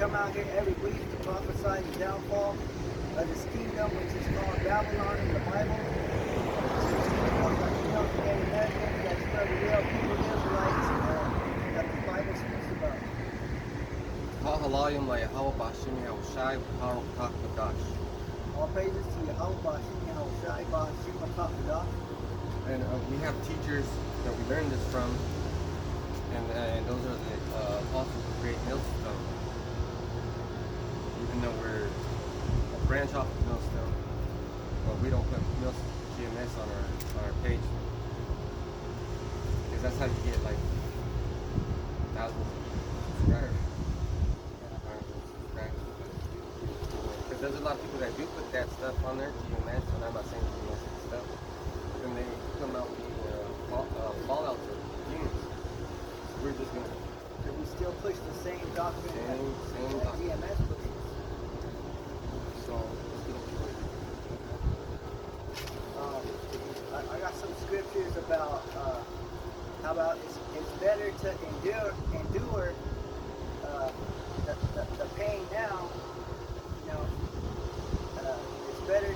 come out here every week to prophesy the downfall of this kingdom, which is called Babylon in the Bible. This kingdom that Native Americans, that's where the real people, Israelites, that the Bible speaks about. Hahalayim la Yahweh Bashim Yahushai V'Haru Kakadash. All praises to Yahweh Bashim Yahushai Bashim Kakadash. And we have teachers that we learned this from, and those are the apostles of Great Millstone. Even though we're a branch off of Millstone, but we don't put GMS on our page, because that's how you get like thousands of subscribers. Because there's a lot of people that do put that stuff on their GMS, and I'm not saying GMS is stuff, but then they come out with fallouts or demons. So we're just gonna. Because we still push the same doctrine Same that GMS pushes. So let's get into it. I got some scriptures about how about it's better to endure the pain now. You know, it's better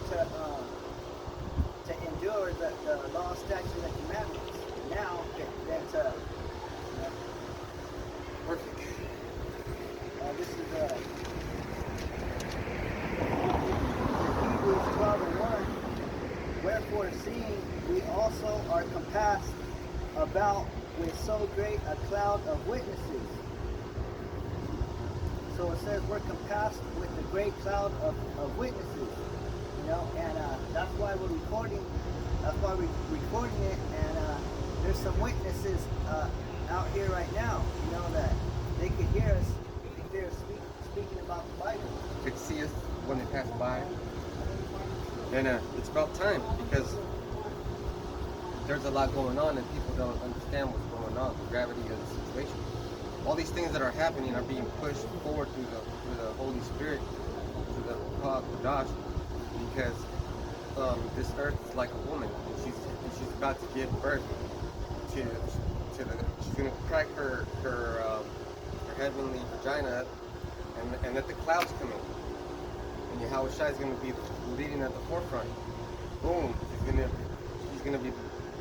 to endure the law, statutes, and commandments now than to. Perfect. This is Hebrews 12:1. Wherefore, seeing we also are compassed about with so great a cloud of witnesses. So it says we're compassed with the great cloud of witnesses. You know, and that's why we're recording. That's why we're recording it. And there's some witnesses out here right now. You know that they could hear us if they're speaking about the Bible. Could see us when they pass by. And it's about time, because there's a lot going on and people don't understand what's going on, the gravity of the situation. All these things that are happening are being pushed forward through the Holy Spirit, through the Kodash, because this earth is like a woman, and she's about to give birth to she's gonna crack her heavenly vagina up, and let the clouds come in. And Yahweh Shai is going to be leading at the forefront. Boom! He's gonna be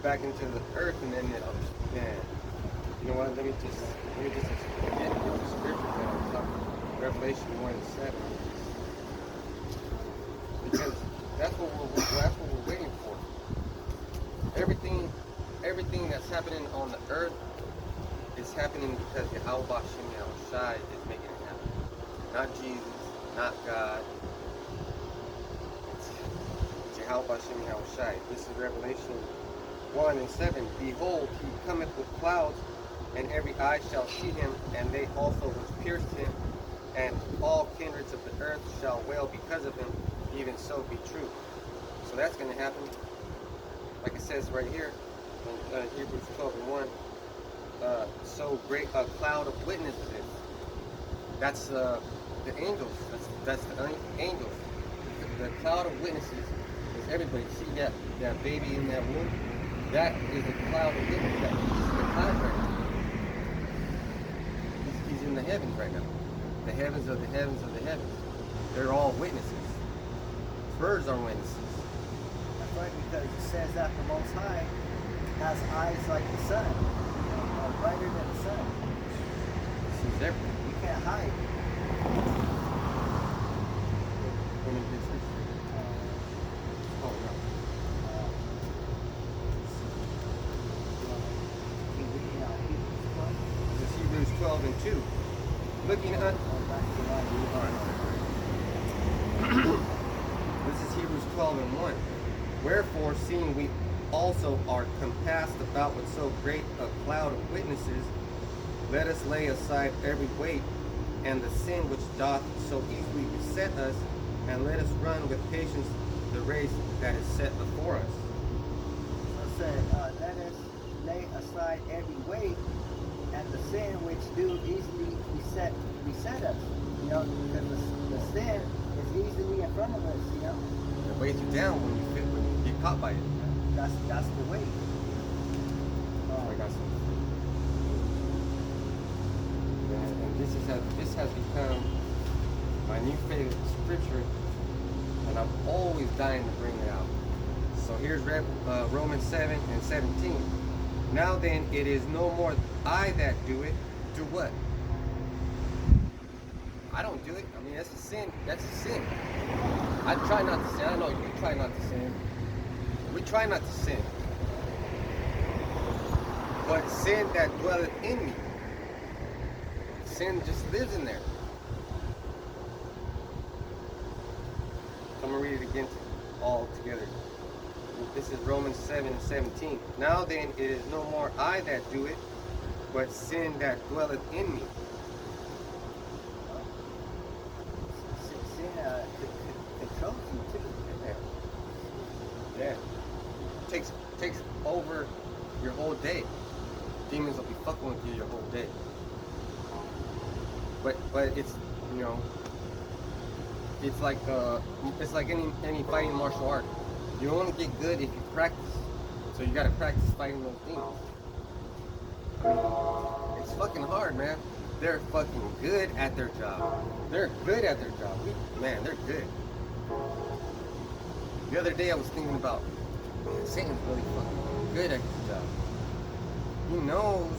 back into the earth, and then you know what? Let me just get the scripture that I'm talking. Revelation 1:7. Because that's what we're waiting for. Everything that's happening on the earth is happening because Yahweh Bashim Yahushai is making it happen. Not Jesus, not God. It's Yahweh Bashim Yahushai. This is Revelation 1:7. Behold, he cometh with clouds, and every eye shall see him, and they also which pierced him, and all kindreds of the earth shall wail because of him. Even so be true. So that's going to happen. Like it says right here in Hebrews 12:1. So great a cloud of witnesses. That's the angels. That's the angels. The cloud of witnesses is everybody. See that baby in that womb? That is the cloud of witnesses. He's in the cloud right now. He's in the heavens right now. The heavens of the heavens of the heavens. They're all witnesses. Birds are witnesses. That's right, because it says that the Most High has eyes like the sun, brighter than the sun. This is everything. You can't hide. Let me get this. Oh no. This is Hebrews 12:2. Looking at. This is Hebrews 12:1. Wherefore, seeing we also are compassed about with so great a cloud of witnesses, let us lay aside every weight and the sin which doth so easily beset us, and let us run with patience the race that is set before us. So it said, let us lay aside every weight and the sin which do easily beset us. You know, because the sin is easily in front of us. You know, It weighs you down when you get caught by it. that's the way. I got some. And this has become new favorite scripture, and I'm always dying to bring it out. So here's Romans 7 and 17. Now then, it is no more I that do it. Do what? I don't do it. I mean, that's a sin. That's a sin. I try not to sin. I know you try not to sin. We try not to sin. But sin that dwelleth in me. Sin just lives in there. So I'm going to read it again all together. This is Romans 7:17. Now then, it is no more I that do it, but sin that dwelleth in me. Sin controls you too. Yeah. Takes over your whole day. Demons will be fucking with you your whole day. But it's, you know, it's like any fighting martial art. You only get good if you practice. So you gotta practice fighting those demons. I mean, it's fucking hard, man. They're fucking good at their job. They're good at their job. Man, they're good. The other day I was thinking about, man, Satan's really fucking good at his job. He knows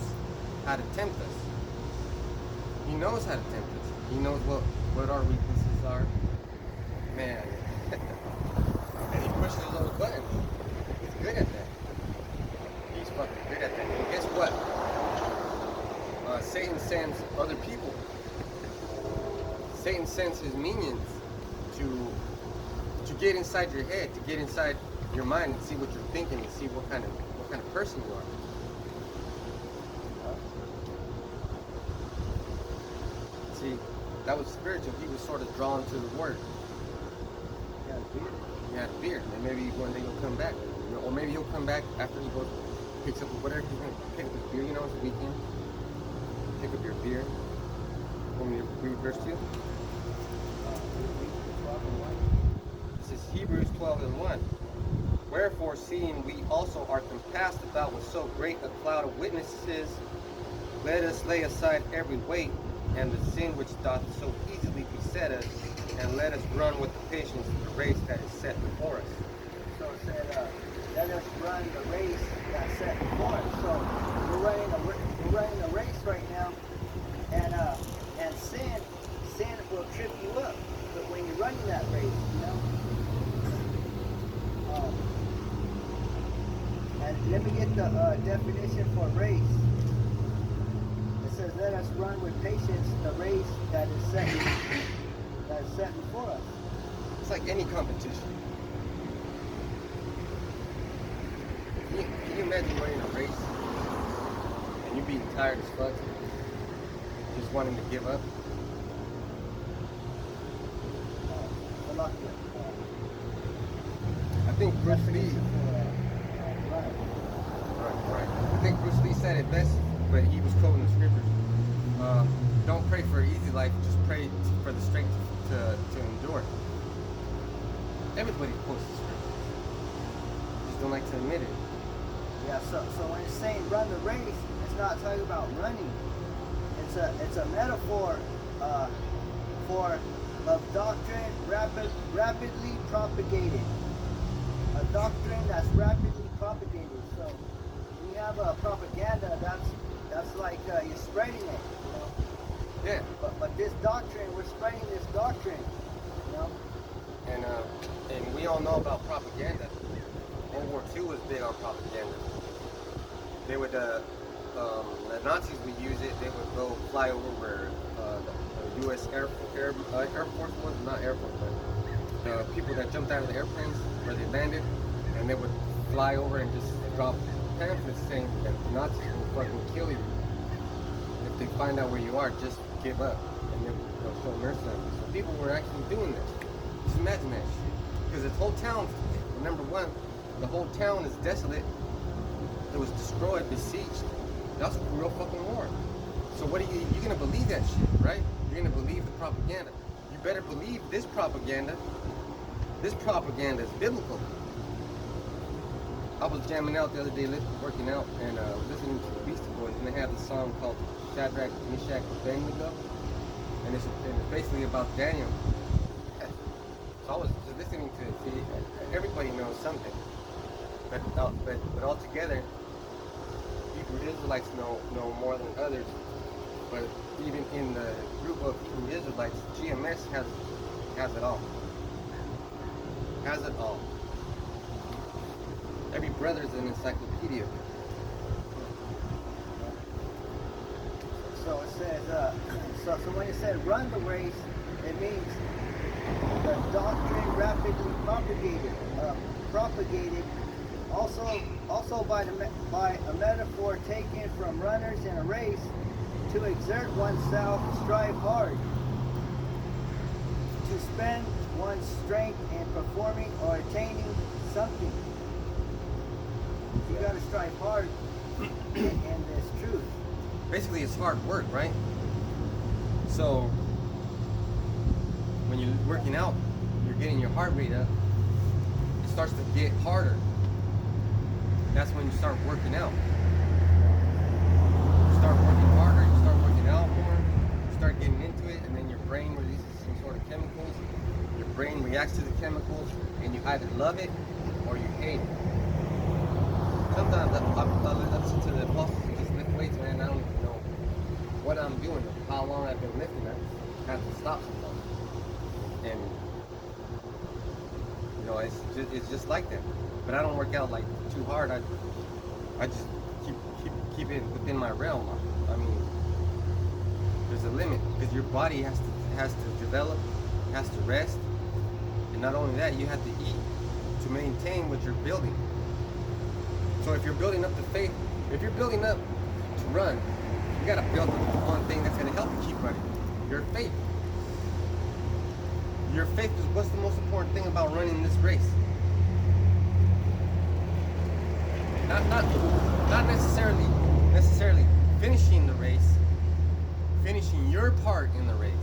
how to tempt us. He knows how to tempt us. He knows what our weaknesses are. Man. And he pushes those buttons. He's good at that. He's fucking good at that. And guess what? Satan sends other people. Satan sends his minions to get inside your head, to get inside your mind and see what you're thinking and see what kind of person you are. See, that was spiritual. He was sort of drawn to the word. He had a beard. He had a beard. And maybe one day he'll come back. You know, or maybe he'll come back after he goes, picks up whatever he's going to pick up his beard. You know, it's a weekend. Pick up your beard. Want me to read verse 2? This is Hebrews 12 and 1. Wherefore, seeing we also are compassed about with so great a cloud of witnesses, let us lay aside every weight and the sin which doth so easily beset us, and let us run with patience the race that is set before us. So it said, let us run the race that's set before us. So we're running a race right now, and sin will trip you up. But when you're running that race, you know. And let me get the definition for race. It says, "Let us run with patience the race that is set before us." It's like any competition. Can you imagine running a race and you being tired as fuck, just wanting to give up? I think Bruce Lee. Right. I think Bruce Lee said it best, but he was quoting the scriptures. Don't pray for an easy life, just pray for the strength to endure. Everybody quotes the scriptures. Just don't like to admit it. Yeah, so when it's saying run the race, it's not talking about running. It's a metaphor for of doctrine rapidly propagated. A doctrine that's rapidly propagated. So when you have a propaganda, that's like you're spreading it, you know. Yeah. But this doctrine, we're spreading this doctrine, you know. And we all know about propaganda. World War II was big on propaganda. They would, the Nazis would use it. They would go fly over where the U.S. Air Force was, not Air Force, but the people that jumped out of the airplanes where they landed, and they would fly over and just drop pamphlets saying that the Nazis will fucking kill you. If they find out where you are, just give up, and they'll show mercy on you. So people were actually doing this. Just imagine that shit. Because this whole town, number one, the whole town is desolate. It was destroyed, besieged. That's a real fucking war. So what are you're gonna believe that shit, right? You're gonna believe the propaganda. You better believe this propaganda. This propaganda is biblical. I was jamming out the other day, working out, and listening to the Beastie Boys, and they have this song called Shadrach, Meshach, Abednego, and it's basically about Daniel. I was just listening to it. See, everybody knows something, but altogether, Hebrew Israelites know more than others. But even in the group of Hebrew Israelites, GMS has it all. Has it all. Every brother's an encyclopedia. So it says, so when it said run the race, it means the doctrine rapidly propagated, also by a metaphor taken from runners in a race, to exert oneself, strive hard, to spend one's strength in performing or attaining something. You got to strive hard in this truth. Basically, it's hard work, right? So when you're working out, you're getting your heart rate up. It starts to get harder. That's when you start working out. You start working harder, you start working out more, you start getting into it, and then your brain releases some sort of chemicals. Your brain reacts to the chemicals, and you either love it or you hate it. Sometimes I listen to the apostles and just lift weights, man. I don't even know what I'm doing, how long I've been lifting. I just have to stop sometimes. And you know, it's just like that. But I don't work out like too hard. I just keep it within my realm. I mean, there's a limit because your body has to develop, has to rest, and not only that, you have to eat to maintain what you're building. So if you're building up the faith, if you're building up to run, you gotta build one thing that's gonna help you keep running. Your faith. Your faith is what's the most important thing about running this race. Not necessarily finishing the race, finishing your part in the race.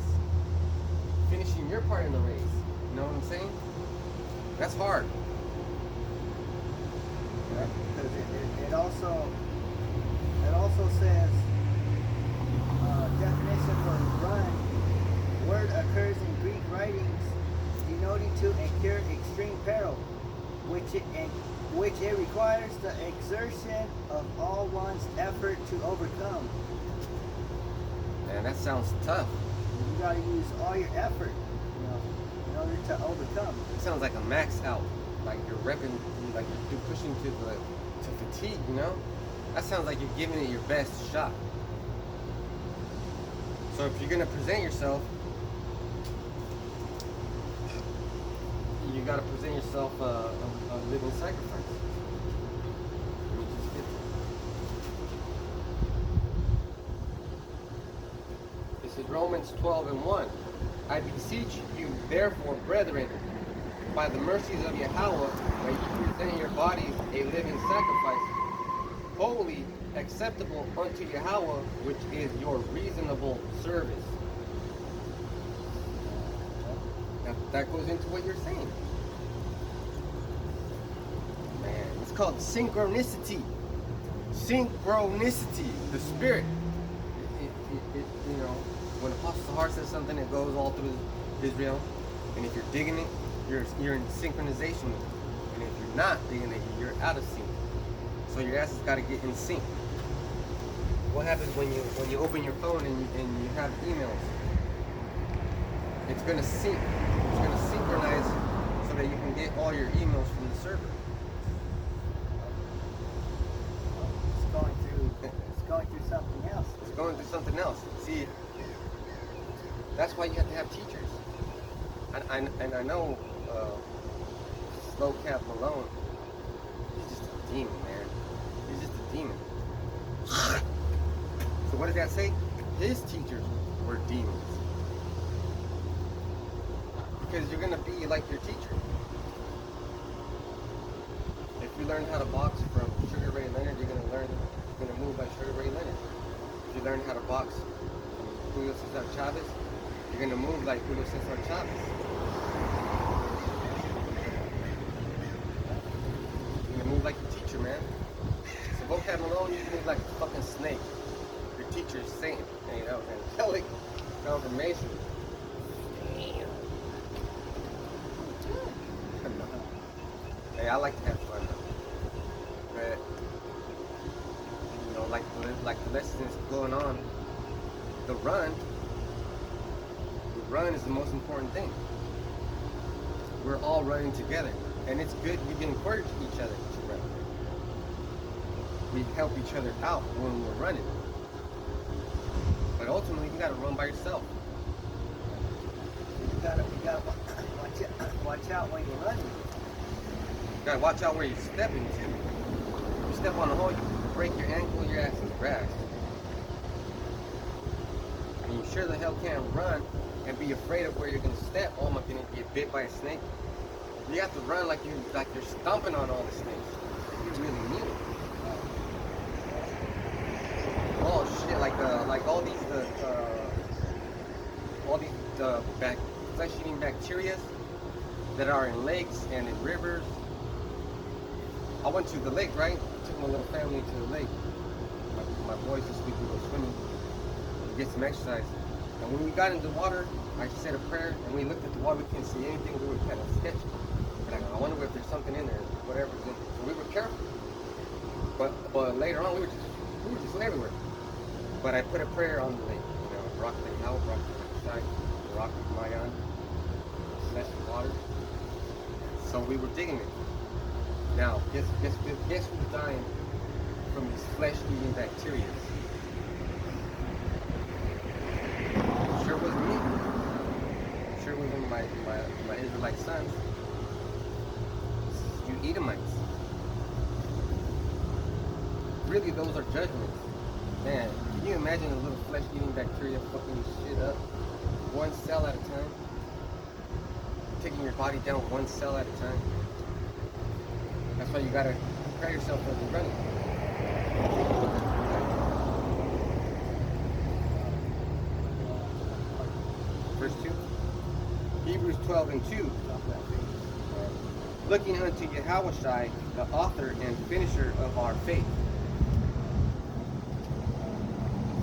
Finishing your part in the race. You know what I'm saying? That's hard. Because it also says definition for run. Word occurs in Greek writings denoting to incur extreme peril, which it requires the exertion of all one's effort to overcome. Man, that sounds tough. You got to use all your effort, in order to overcome. It sounds like a max out, like you're repping, like you're pushing to fatigue. You know, that sounds like you're giving it your best shot. So if you're gonna present yourself, you gotta present yourself a living sacrifice. Let me just get there. This is Romans 12:1. I beseech you, therefore, brethren, by the mercies of Yahweh, that you present your bodies a living sacrifice, holy, acceptable unto Yahweh, which is your reasonable service. Now, that goes into what you're saying. Man, it's called synchronicity. Synchronicity. The spirit. You know, when Apostle Sahar says something, it goes all through Israel. And if you're digging it, you're in synchronization with it. And if you're not digging it, you're out of sync. So your ass has got to get in sync. What happens when you open your phone and you have emails? It's gonna sync. It's gonna synchronize so that you can get all your emails from the server. It's going through something else. It's going through something else. See, that's why you have to have teachers. And I know Slow Cap Malone. He's just a demon, man. He's just a demon. So what does that say? His teachers were demons. Because you're going to be like your teacher. If you learn how to box from Sugar Ray Leonard, you're going to move like Sugar Ray Leonard. If you learn how to box from Julio Cesar Chavez, you're going to move like Julio Cesar Chavez. You're going to move like your teacher, man. So Vocab Malone, you move like a fucking snake. Your teacher is saying, you know, angelic confirmation. I like to have fun. But you know, like the lesson is going on. The run is the most important thing. We're all running together, and it's good. We can encourage each other to run. We help each other out when we're running. But ultimately, you got to run by yourself. You gotta watch out when you're running. You got to watch out where you're stepping to. If you step on a hole, you break your ankle, your ass is grass. And you sure the hell can't run and be afraid of where you're gonna step. Oh, am I gonna get bit by a snake? You have to run like you're stomping on all the snakes. You really need it. Oh shit! Like all these flesh-eating bacteria that are in lakes and in rivers. I went to the lake, right? Took my little family to the lake. My boys this week we go swimming to get some exercise. And when we got into the water, I said a prayer, and we looked at the water. We couldn't see anything. We were kind of sketchy. And I wonder if there's something in there, whatever's in. So we were careful. But later on, we were just everywhere. But I put a prayer on the lake. You know, rock the hell, rock the side, rock Mayan, slash the water. So we were digging it. Now, guess who's dying from these flesh-eating bacteria? Sure wasn't me. Sure wasn't my Israelite sons. You Edomites. Really, those are judgments. Man, can you imagine a little flesh-eating bacteria fucking shit up one cell at a time? Taking your body down one cell at a time. That's why you gotta prepare yourself for the running. Verse 2. Hebrews 12:2. Looking unto Yahushua, the author and finisher of our faith.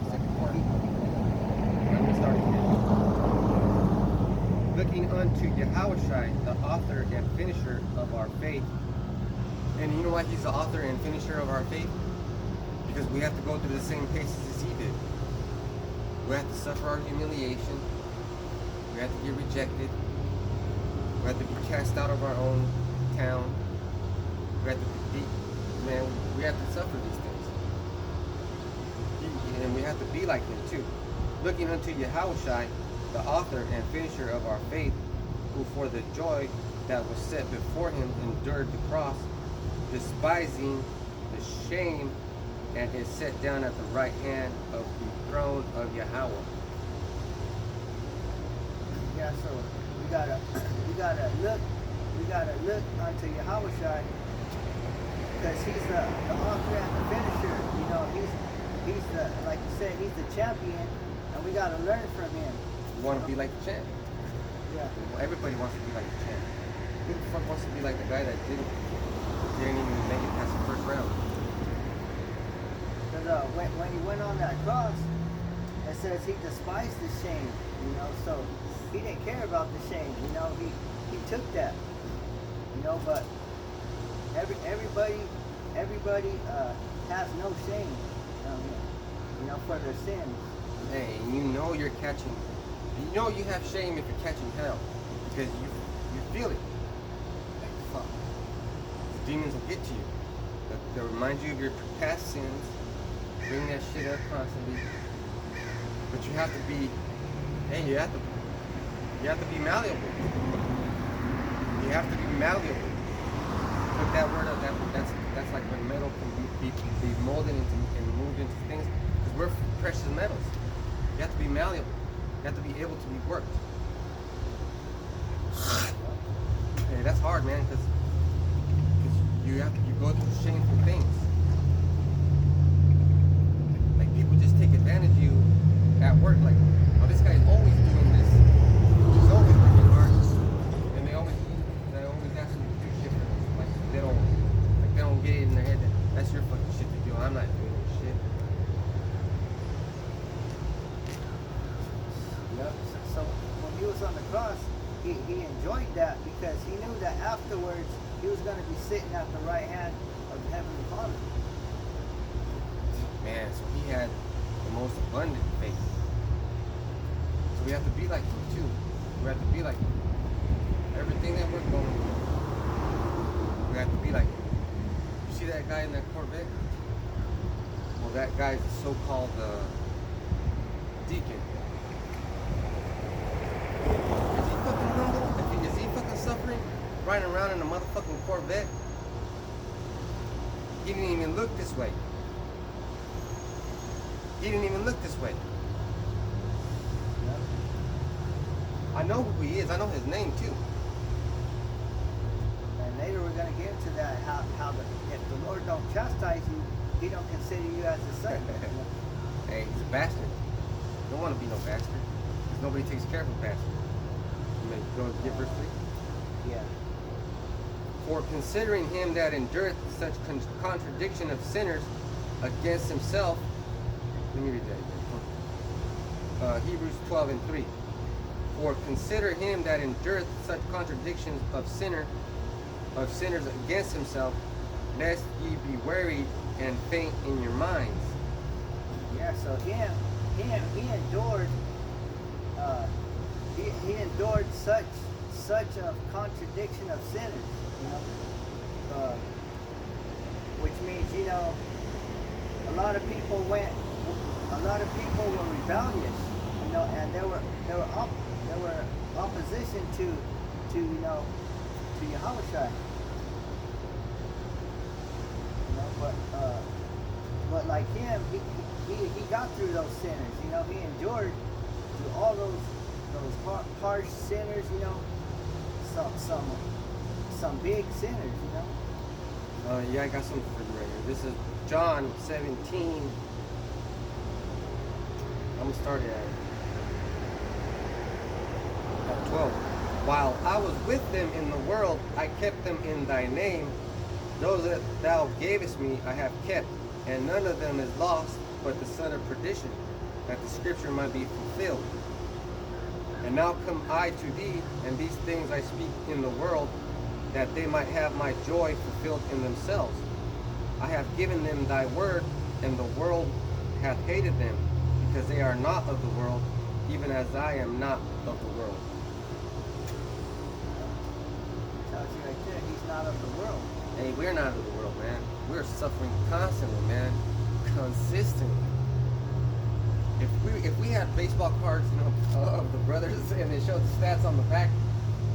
Second part. I'm gonna start again. Looking unto Yahushua, the author and finisher of our faith. And you know why he's the author and finisher of our faith? Because we have to go through the same paces as he did. We have to suffer our humiliation. We have to get rejected. We have to be cast out of our own town. We have to we have to suffer these things. And we have to be like him too. Looking unto Yahushua, the author and finisher of our faith, who for the joy that was set before him endured the cross, despising the shame, and is set down at the right hand of the throne of Yahweh. Yeah, so we gotta look unto Yahushua, because he's the author and the finisher. You know, he's the, like you said, he's the champion, and we gotta learn from him. You want to be like the champ. Yeah. Well, everybody wants to be like the champ. Who the fuck wants to be like the guy that didn't even make it past the first round? Because when he went on that cross, it says he despised the shame. You know, so he didn't care about the shame. You know, he took that. You know, but everybody has no shame. You know, for their sins. Hey, you know you're catching. You know you have shame if you're catching hell, because you feel it. Like fuck. The demons will get to you. They'll remind you of your past sins. Bring that shit up constantly. But you have to be. Hey, you have to be malleable. You have to be malleable. Put that word up. That's like when metal can be molded into and moved into things. Because we're precious metals. You have to be malleable. You have to be able to be worked. Hey, that's hard, man, because you go through shameful things. Like people just take advantage of you at work. Like, oh, this guy's always doing this. He's always working hard, and they always ask him to do shit for them. Like they don't get it in their head that that's your fucking shit to do. I'm not doing this shit. Yep. So when he was on the cross, he enjoyed that, because he knew that afterwards he was going to be sitting at the right hand of the Heavenly Father. Man, so he had the most abundant faith. So we have to be like him too. We have to be like him. Everything that we're going through, we have to be like him. You see that guy in that Corvette? Well, that guy's the so-called deacon. Is he fucking humble? Is he fucking suffering? Riding around in a motherfucking Corvette? He didn't even look this way. He didn't even look this way. Yep. I know who he is. I know his name too. And later we're going to get into that, how if the Lord don't chastise you, he don't consider you as a son. Hey, he's a bastard. You don't want to be no bastard. Because nobody takes care of a bastard. You may go and get verse 3. Yeah. For considering him that endureth such contradiction of sinners against himself. Let me read that again. Hebrews 12:3. For consider him that endureth such contradictions of sinners against himself, lest ye be wearied and faint in your minds. Yeah, so he endured he endured such a contradiction of sinners, you know. Which means, you know, a lot of people were rebellious, you know, and there were opposition to you know, to Yahushua. You know, but like him, he got through those sinners, you know. He endured through all those harsh sinners, you know, some big sinners, you know. Yeah, I got something for you right here. This is John 17. I'm gonna start at 12. While I was with them in the world, I kept them in thy name. Those that thou gavest me, I have kept, and none of them is lost, but the son of perdition, that the scripture might be fulfilled. And now come I to thee, and these things I speak in the world, that they might have my joy fulfilled in themselves. I have given them thy word, and the world hath hated them, because they are not of the world, even as I am not of the world. Tells you right there, he's not of the world. Hey, we're not of the world, man. We're suffering constantly, man. Consistently. If we had baseball cards, you know, of the brothers, and it showed the stats on the back,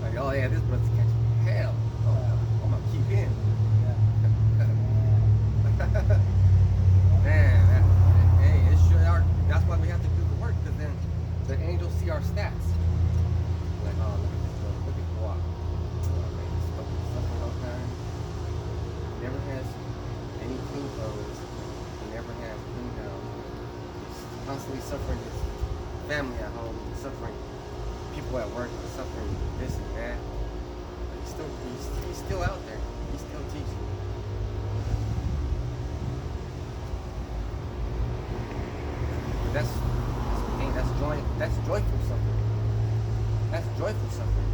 like, oh yeah, this brother's catching hell. Oh, I'm gonna keep in. Man, hey, it sure are. That's why we have to do the work, because then the angels see our stats. Like, oh, look at this brother. Look at Guap. Oh, man, he's fucking suffering all the time. Never has any clean clothes. He never has clean house. He's constantly suffering his family at home. He's suffering people at work. He's suffering this and that. But he's still out there. He's still teaching. But that's joyful suffering. That's joyful suffering.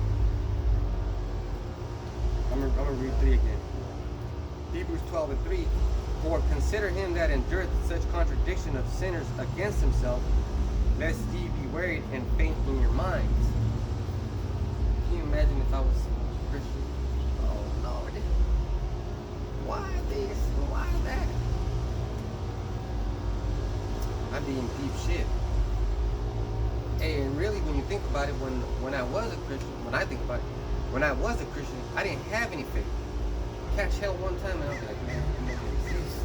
I'm gonna read 3 again. Hebrews 12:3. For consider him that endureth such contradiction of sinners against himself, lest ye be wearied and faint in your minds. Can you imagine if I was a Christian? Oh Lord, why this? Why that? I'd be in deep shit. Hey, and really, when you think about it, when I was a Christian, when I think about it, when I was a Christian, I didn't have any faith. Catch hell one time, and I was like, man, I'm gonna exist.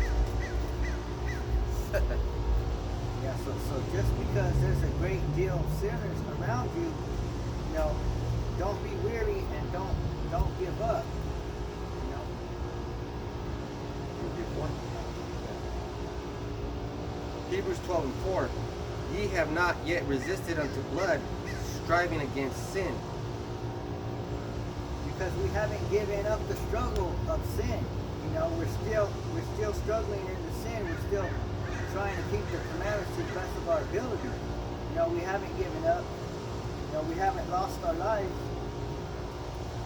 Yeah, so just because there's a great deal of sinners around you, you know, don't be weary and don't give up. You know. Hebrews 12:4. Ye have not yet resisted unto blood, striving against sin. Because we haven't given up the struggle of sin. You know, we're still struggling in the sin. We're still trying to keep the commandments to the best of our ability. You know, we haven't given up. You know, we haven't lost our lives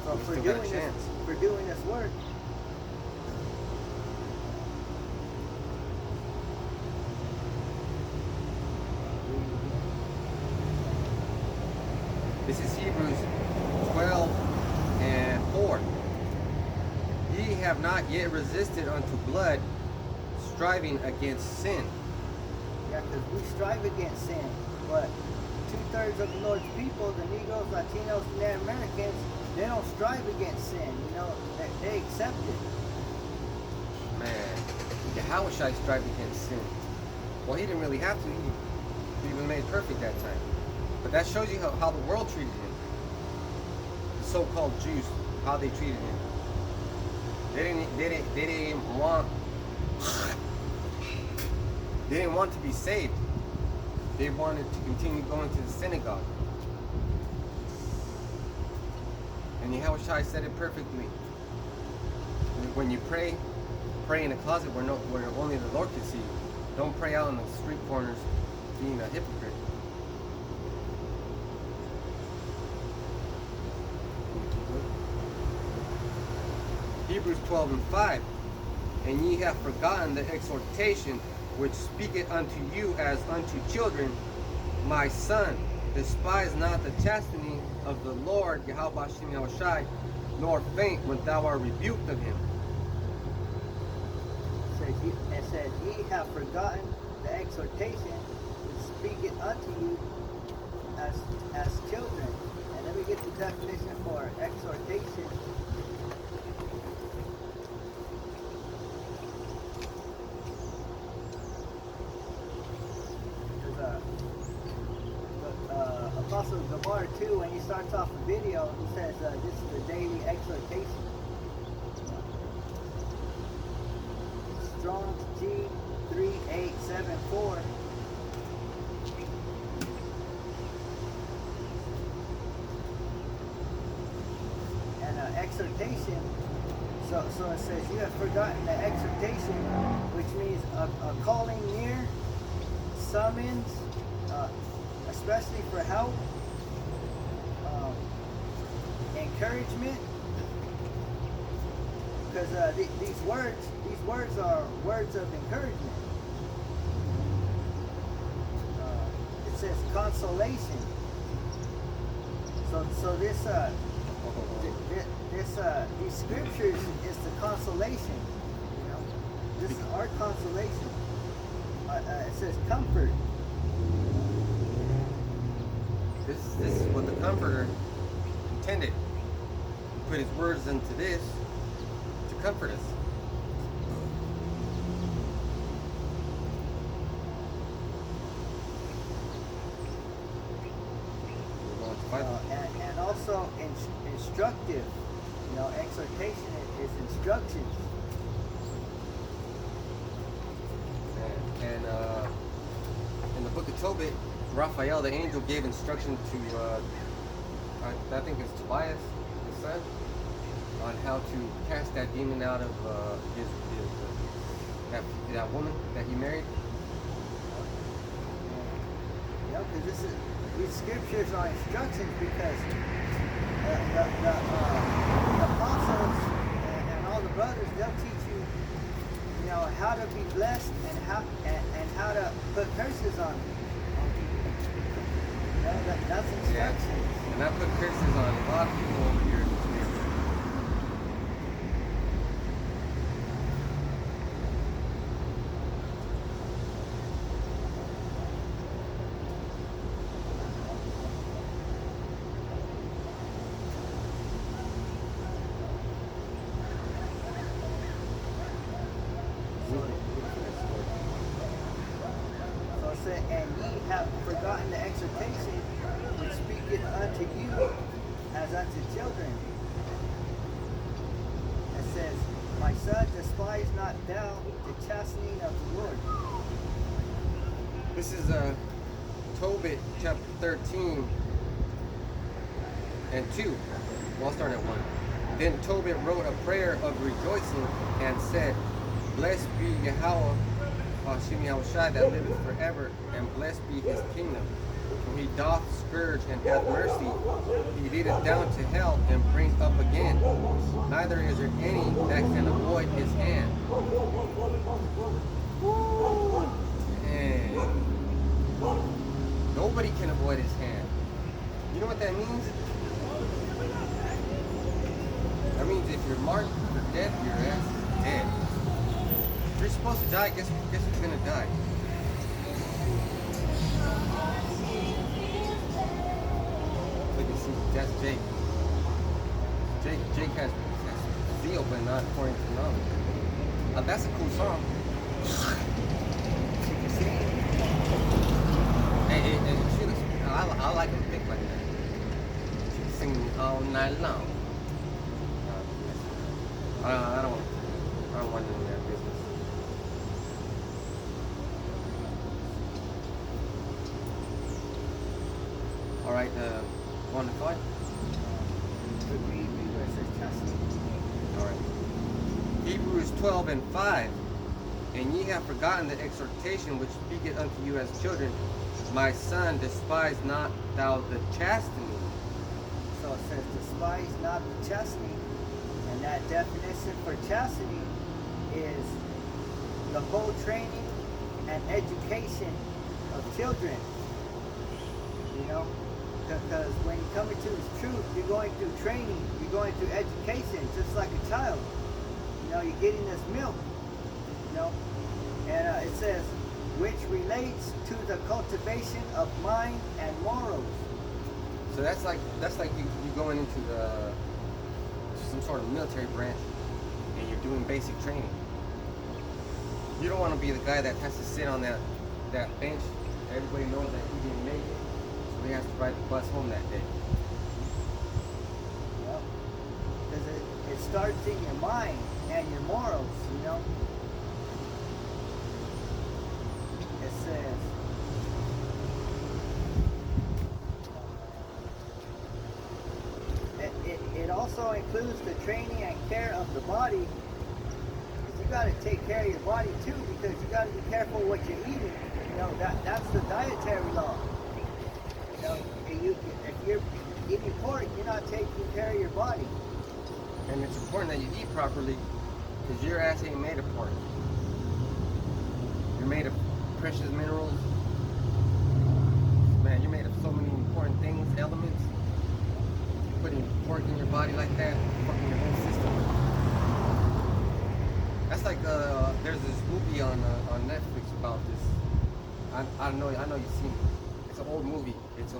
for doing this. for doing this work. This is Hebrews 12 and 4. Ye have not yet resisted unto blood, striving against sin. Yeah, because we strive against sin, but 2/3 of the Lord's people, the Negroes, Latinos, and Native Americans, they don't strive against sin. You know, they accept it. Man, Yahweh Shai strived against sin. Well, he didn't really have to. He was made perfect that time. But that shows you how the world treated him. The so-called Jews, how they treated him. They didn't want to be saved. They wanted to continue going to the synagogue. And Yahweh Shai said it perfectly. When you pray in a closet where only the Lord can see you. Don't pray out on the street corners being a hypocrite. Hebrews 12 and 5. And ye have forgotten the exhortation which speaketh unto you as unto children. My son, despise not the chastening of the Lord, Yahweh Hashem Yahushai, nor faint when thou art rebuked of him. It says, ye have forgotten the exhortation which speaketh unto you as children. And let me get the definition for exhortation. Apostle Gabar too, when he starts off the video, he says this is the daily exhortation. Strong's G3874. And exhortation. So it says you have forgotten the exhortation, which means a calling near, summons. Especially for help, encouragement, because these words are words of encouragement. It says consolation. So these scriptures is the consolation. You know, this is our consolation. It says comfort. This is what the Comforter intended. He put his words into this to comfort us. And also instructive. You know, exhortation is instructions. And in the book of Tobit, Raphael, the angel, gave instruction to, I think it's Tobias, his son, on how to cast that demon out of that woman that he married. Yeah, because these scriptures are instructions, because the apostles and all the brothers, they'll teach you, you know, how to be blessed and how to put curses on people. That's instructions. Yeah. And I put curses on a lot of people over here in this neighborhood. So it said, and ye have forgotten the exhortation which speaketh unto you as unto children. It says, my son, despise not thou the chastening of the Lord. This is Tobit chapter 13 and 2. Well, I'll start at 1. Then Tobit wrote a prayer of rejoicing and said, blessed be Yahweh Hashem Yahushai that liveth forever, and blessed be his kingdom. when he doth scourge and hath mercy, he leadeth down to hell and bringeth up again. Neither is there any that can avoid his hand. And nobody can avoid his hand. You know what that means? That means if you're marked for death, your ass is dead. If you're supposed to die, guess who's gonna die? Look, you see, that's Jake. Jake has zeal, but not according to knowledge. That's a cool song. Hey, she looks, I like him thick like that. She can sing all night long. I don't want any of that business. All right, 1 to 5. All right. Hebrews 12 and 5. And ye have forgotten the exhortation which speaketh unto you as children. My son, despise not thou the chastening. So it says, despise not the chastening. And that definition for chastity is the whole training and education of children. You know? Because when you come into this truth, you're going through training, you're going through education, just like a child. You know, you're getting this milk. You know? And it says, which relates to the cultivation of mind and morals. So that's like you going into some sort of military branch and you're doing basic training. You don't want to be the guy that has to sit on that bench. Everybody knows that he didn't make it, so he has to ride the bus home that day. Yep. Because it starts in your mind and your morals, you know. It says, it also includes the training and care of the body. You got to take care of your body too, because you got to be careful what you're eating. You know, that's the dietary law. You know, if you're eating pork, you're not taking care of your body. And it's important that you eat properly, because your ass ain't made of pork. You're made of precious minerals. Man, you're made of so many important things, elements. Putting pork in your body like that, fucking your whole system. That's like there's this movie on Netflix about this. I know you've seen it. It's an old movie. It's a